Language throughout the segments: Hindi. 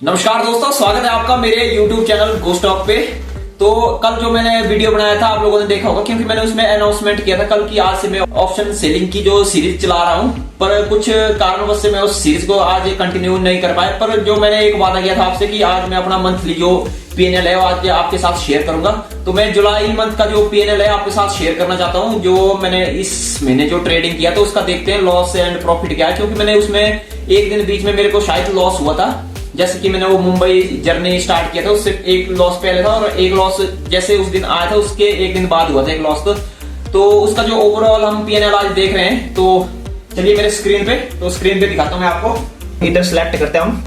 नमस्कार दोस्तों, स्वागत है आपका मेरे YouTube चैनल गोस्टॉक पे। तो कल जो मैंने वीडियो बनाया था आप लोगों ने देखा होगा, क्योंकि मैंने उसमें अनाउंसमेंट किया था कल की आज से मैं ऑप्शन सेलिंग की जो सीरीज चला रहा हूं, पर कुछ कारणवश से मैं उस सीरीज को आज कंटिन्यू नहीं कर पाया। पर जो मैंने एक वादा किया था आपसे कि आज मैं अपना मंथली जो पीएनएल है आज आपके साथ शेयर करूंगा, तो मैं जुलाई मंथ का जो पीएनएल है आपके साथ शेयर करना चाहता हूं। जो मैंने इस महीने जो ट्रेडिंग किया तो उसका देखते हैं लॉस एंड प्रॉफिट क्या है, क्योंकि मैंने उसमें एक दिन बीच में मेरे को शायद लॉस हुआ था। जैसे कि मैंने वो मुंबई जर्नी स्टार्ट किया था, उससे एक लॉस पहले था और एक लॉस जैसे उस दिन आया था उसके एक दिन बाद हुआ था एक लॉस। तो उसका जो ओवरऑल हम पीएनएल आज देख रहे हैं, तो चलिए मेरे स्क्रीन पे दिखाता हूं मैं आपको। इधर सिलेक्ट करते हैं हम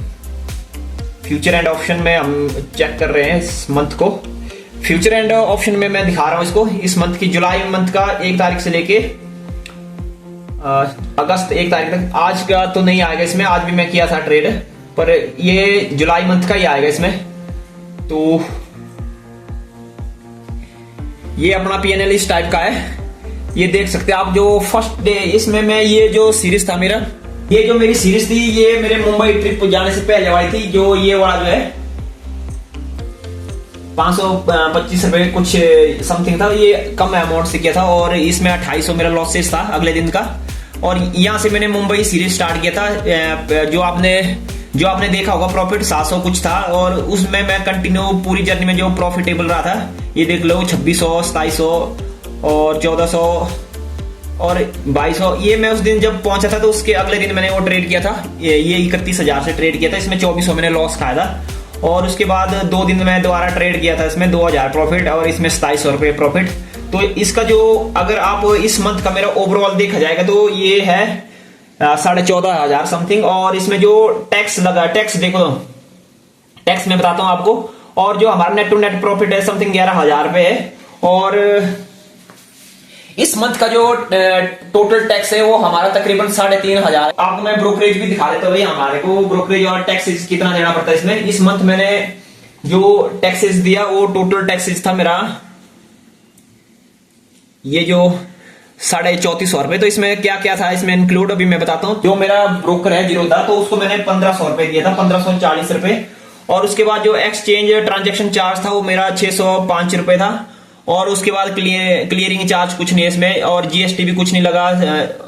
फ्यूचर एंड ऑप्शन में, हम चेक कर रहे हैं इस मंथ को। फ्यूचर एंड ऑप्शन में मैं दिखा रहा हूं इसको, इस मंथ की जुलाई मंथ का 1 तारीख से लेके अगस्त 1 तारीख तक। आज का तो नहीं आएगा इसमें, आज भी मैं किया था ट्रेड, पर ये जुलाई मंथ का ही आएगा इसमें। तो ये अपना पीएनएल इस टाइप का है, ये देख सकते हैं आप। जो फर्स्ट डे इसमें मैं ये जो सीरीज था मेरा, ये जो मेरी सीरीज थी ये मेरे मुंबई ट्रिप जाने से पहले वाली थी। जो ये वाला जो है 525 रुपए कुछ समथिंग था, ये कम अमाउंट से किया था और इसमें 2800 मेरा लॉसेस था अगले दिन का। और यहां से मैंने मुंबई सीरीज स्टार्ट किया था। जो आपने देखा होगा प्रॉफिट 700 कुछ था, और उसमें मैं कंटिन्यू पूरी जर्नी में जो प्रॉफिटेबल रहा था ये देख लो 2600, 2700 और 1400 और 2200। ये मैं उस दिन जब पहुंचा था तो उसके अगले दिन मैंने वो ट्रेड किया था, ये 31,000 से ट्रेड किया था। इसमें 2400 मैंने लॉस खाया था। और उसके बाद 2 दिन में दोबारा ट्रेड किया था, इसमें 2000 प्रॉफिट और इसमें 2700 रुपए प्रॉफिट। तो इसका जो अगर आप इस मंथ का मेरा ओवरऑल देखा जाएगा तो ये है 14,500 समथिंग। और इसमें जो टैक्स लगा, टैक्स देखो, टैक्स मैं बताता हूं आपको। और जो हमारा नेट टू नेट प्रॉफिट है समथिंग 11,000 रुपए है। और इस मंथ का जो टोटल टैक्स है वो हमारा तकरीबन 3,500 आपको मैं ब्रोकरेज भी दिखा देता हूँ भाई, हमारे को ब्रोकरेज और टैक्सेस कितना देना पड़ता है इसमें। इस मंथ मैंने जो टैक्सेस दिया वो टोटल टैक्सेस था मेरा ये जो 34,500 रुपए। तो इसमें क्या क्या था इसमें इंक्लूड अभी मैं बताता हूँ। जो मेरा ब्रोकर है जीरोधा, तो उसको मैंने 1500 रुपए दिया था, 1540 रुपए। और उसके बाद जो एक्सचेंज ट्रांजैक्शन चार्ज था वो मेरा 605 रुपए था। और उसके बाद क्लियरिंग चार्ज कुछ नहीं है इसमें, और जीएसटी भी कुछ नहीं लगा,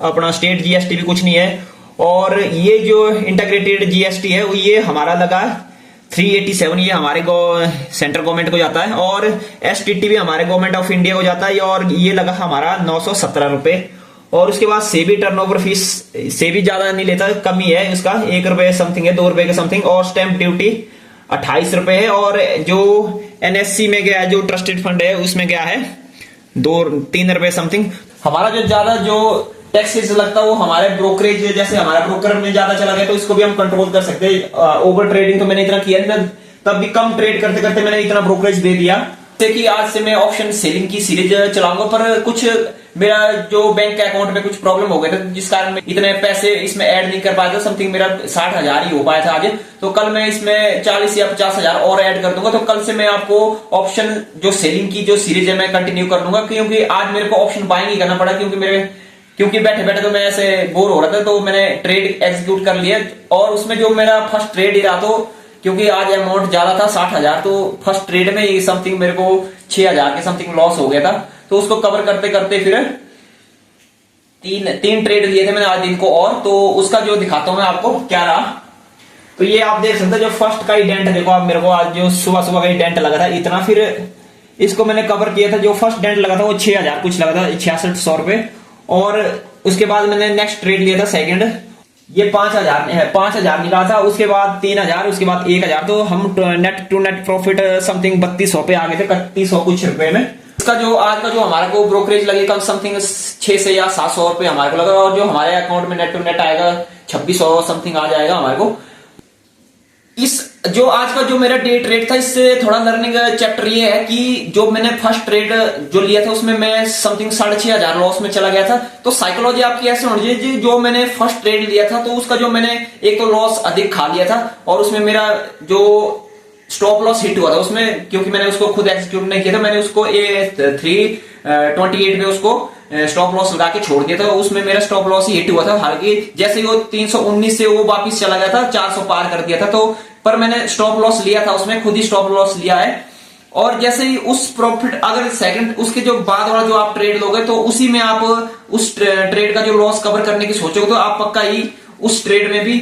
अपना स्टेट जीएसटी भी कुछ नहीं है। और ये जो इंटीग्रेटेड जीएसटी है ये हमारा लगा 387, ये हमारे सेंट्रल गवर्नमेंट को जाता है। और एसटीटी भी हमारे गवर्नमेंट ऑफ इंडिया को जाता है, और ये लगा हमारा 917 रुपए। और उसके बाद सेबी टर्नओवर फीस से भी ज्यादा नहीं लेता, कमी है उसका 1 रुपए समथिंग है, 2 रुपए के समथिंग। और स्टैंप ड्यूटी 28 रुपए है। और जो एनएससी में गया है, जो ट्रस्टेड फंड है, उसमें गया है 2-3 रुपए समथिंग। हमारा जो ज्यादा जो टैक्सेस लगता है वो हमारे ब्रोकरेज, जैसे हमारा ब्रोकर में ज्यादा चला गया तो इसको भी हम कंट्रोल कर सकते हैं। ओवर ट्रेडिंग तो मैंने इतना किया नहीं, तब भी कम ट्रेड करते करते मैंने इतना ब्रोकरेज दे दिया। जैसे कि आज से मैं ऑप्शन सेलिंग की सीरीज चलाऊंगा, पर कुछ मेरा जो बैंक अकाउंट में कुछ प्रॉब्लम हो गया था, जिस कारण मैं इतने पैसे इसमें ऐड नहीं कर पाया था। समथिंग मेरा 60,000 ही हो पाया था आज। तो कल मैं इसमें 40 या 50,000 और ऐड कर दूंगा। तो कल से मैं आपको ऑप्शन जो सेलिंग की जो सीरीज है मैं कंटिन्यू कर दूंगा, क्योंकि आज मेरे को ऑप्शन बाइंग ही करना पड़ा, क्योंकि बैठे बैठे तो मैं ऐसे बोर हो रहा था। तो मैंने ट्रेड एग्जीक्यूट कर लिया, और उसमें जो मेरा फर्स्ट ट्रेड ही रहा, तो क्योंकि आज अमाउंट ज्यादा था 60,000, तो फर्स्ट ट्रेड में ही समथिंग मेरे को 6,000 के समथिंग लॉस हो गया था। तो उसको कवर करते करते फिर तीन ट्रेड लिए थे मैंने आज दिन को। और तो उसका जो दिखाता हूं मैं आपको क्या रहा। तो ये आप देख सकते हैं, जो फर्स्ट का ही डेंट देखो आप मेरे को, आज जो सुबह सुबह का ही डेंट लगा था इतना, फिर इसको मैंने कवर किया था। जो फर्स्ट डेंट लगा था वो 6,000 कुछ लगा था, 6600 रुपए। और उसके बाद मैंने नेक्स्ट ट्रेड लिया था सेकंड, ये 5,000 निकला था। उसके बाद 3,000, उसके बाद 1,000। तो हम net to net profit something 3200 पे आ गए थे, 3100 कुछ रुपए में। इसका जो आज का जो हमारे को ब्रोकरेज लगेगा समथिंग 600 या 700 रुपए हमारे को लगा। और जो हमारे अकाउंट में नेट टू नेट आएगा 2600 समथिंग आ जाएगा हमारे को। इस जो आज का जो मेरा डे ट्रेड था, इससे थोड़ा लर्निंग चैप्टर ये है कि जो मैंने फर्स्ट ट्रेड जो लिया था उसमें मैं समथिंग 6,500 लॉस में चला गया था। तो साइकोलॉजी आपकी ऐसे होनी चाहिए, जो मैंने फर्स्ट ट्रेड लिया था तो उसका जो मैंने एक तो लॉस अधिक खा लिया था, और उसमें मेरा जो स्टॉप लॉस हिट हुआ था उसमें, क्योंकि मैंने उसको खुद एग्जीक्यूट नहीं किया था, मैंने उसको 328 पे उसको स्टॉप लॉस लगा के छोड़ दिया था, उसमें मेरा स्टॉप लॉस ही हिट हुआ था। हालांकि जैसे ही वो 319 से वो वापिस चला गया था, 400 पार कर दिया था, तो पर मैंने स्टॉप लॉस लिया था उसमें, खुद ही स्टॉप लॉस लिया है। और जैसे ही उस प्रॉफिट अगर सेकंड उसके जो बाद वाला जो आप ट्रेड लोगे तो उसी में आप उस ट्रेड का जो लॉस कवर करने की सोचोगे तो आप पक्का ही उस ट्रेड में भी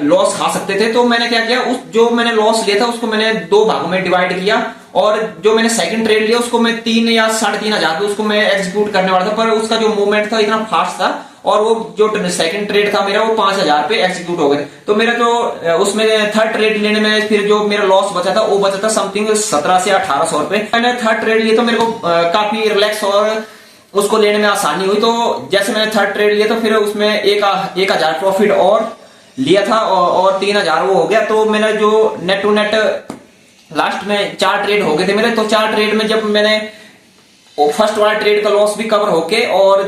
लॉस खा सकते थे। तो मैंने क्या किया, उस जो मैंने लॉस लिया था उसको मैंने 2 भागों में डिवाइड किया, और जो मैंने सेकंड ट्रेड लिया उसको मैं 3 या 3,500 पे उसको मैं एग्जीक्यूट करने वाला था, पर उसका जो मूवमेंट था इतना फास्ट था और वो जो सेकंड ट्रेड था मेरा वो 5,000 पे एग्जीक्यूट हो गया। तो मेरा जो उसमें थर्ड ट्रेड लेने में फिर जो मेरा लॉस बचा था वो बचा था समथिंग 1700 से 1800 रुपए। मैंने थर्ड ट्रेड लिया तो मेरे को काफी रिलैक्स और उसको लेने में आसानी हुई। तो जैसे मैंने थर्ड ट्रेड लिया तो फिर उसमें 1,000 प्रॉफिट और लिया था और 3,000 वो हो गया। तो मैंने जो नेट टू नेट लास्ट में 4 ट्रेड हो गए थे मेरे। तो 4 ट्रेड में जब मैंने फर्स्ट वाला ट्रेड का लॉस भी कवर होके और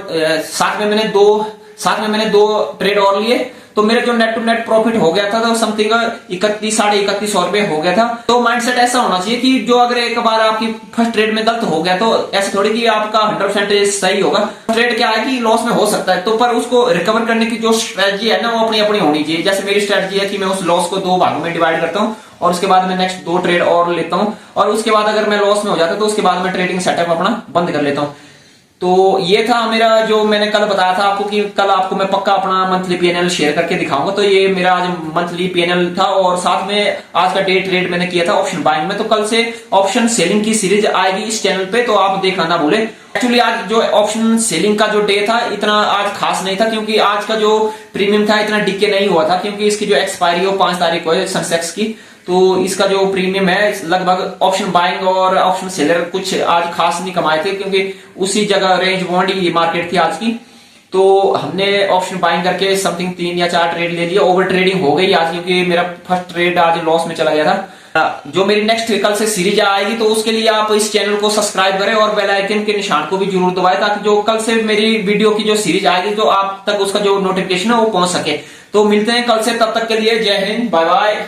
साथ में मैंने 2 ट्रेड और लिए, तो मेरे जो नेट टू नेट प्रॉफिट हो गया था तो समथिंग 31,500 रुपए हो गया था। तो माइंडसेट ऐसा होना चाहिए कि जो अगर एक बार आपकी फर्स्ट ट्रेड में गलत हो गया तो ऐसे थोड़ी कि आपका 100% सही होगा। ट्रेड क्या है कि लॉस में हो सकता है, तो पर उसको रिकवर करने की जो स्ट्रेटजी है ना वो अपनी अपनी होनी चाहिए। जैसे मेरी स्ट्रेटजी है कि मैं उस लॉस को 2 भागों में डिवाइड करता हूँ और उसके बाद मैं नेक्स्ट 2 ट्रेड और लेता हूँ, और उसके बाद अगर मैं लॉस में हो जाता तो उसके बाद मैं ट्रेडिंग सेटअप अपना बंद कर लेता हूँ। तो ये था मेरा जो मैंने कल बताया था आपको कि कल आपको मैं पक्का अपना मंथली पीएनएल शेयर करके दिखाऊंगा। तो ये मेरा आज मंथली पीएनएल था और साथ में आज का डे ट्रेड मैंने किया था ऑप्शन बाइंग में। तो कल से ऑप्शन सेलिंग की सीरीज आएगी इस चैनल पे, तो आप देखना ना भूले। एक्चुअली आज जो ऑप्शन सेलिंग का जो डे था इतना आज खास नहीं था, क्योंकि आज का जो प्रीमियम था इतना डिके नहीं हुआ था, क्योंकि इसकी जो एक्सपायरी हो 5 तारीख को है सेंसेक्स की। तो इसका जो प्रीमियम है लगभग ऑप्शन बाइंग और ऑप्शन सेलर कुछ आज खास नहीं कमाए थे, क्योंकि उसी जगह रेंज बाउंड ही मार्केट थी आज की। तो हमने ऑप्शन बाइंग करके समथिंग 3 या 4 ट्रेड ले लिए। ओवर ट्रेडिंग हो गई आज, क्योंकि मेरा फर्स्ट ट्रेड आज लॉस में चला गया था। जो मेरी नेक्स्ट कल से सीरीज आएगी तो उसके लिए आप इस चैनल को सब्सक्राइब करें और बेल आइकन के निशान को भी जरूर दबाएं, ताकि जो कल से मेरी वीडियो की जो सीरीज आएगी तो आप तक उसका जो नोटिफिकेशन है वो पहुंच सके। तो मिलते हैं कल से, तब तक के लिए जय हिंद, बाय बाय।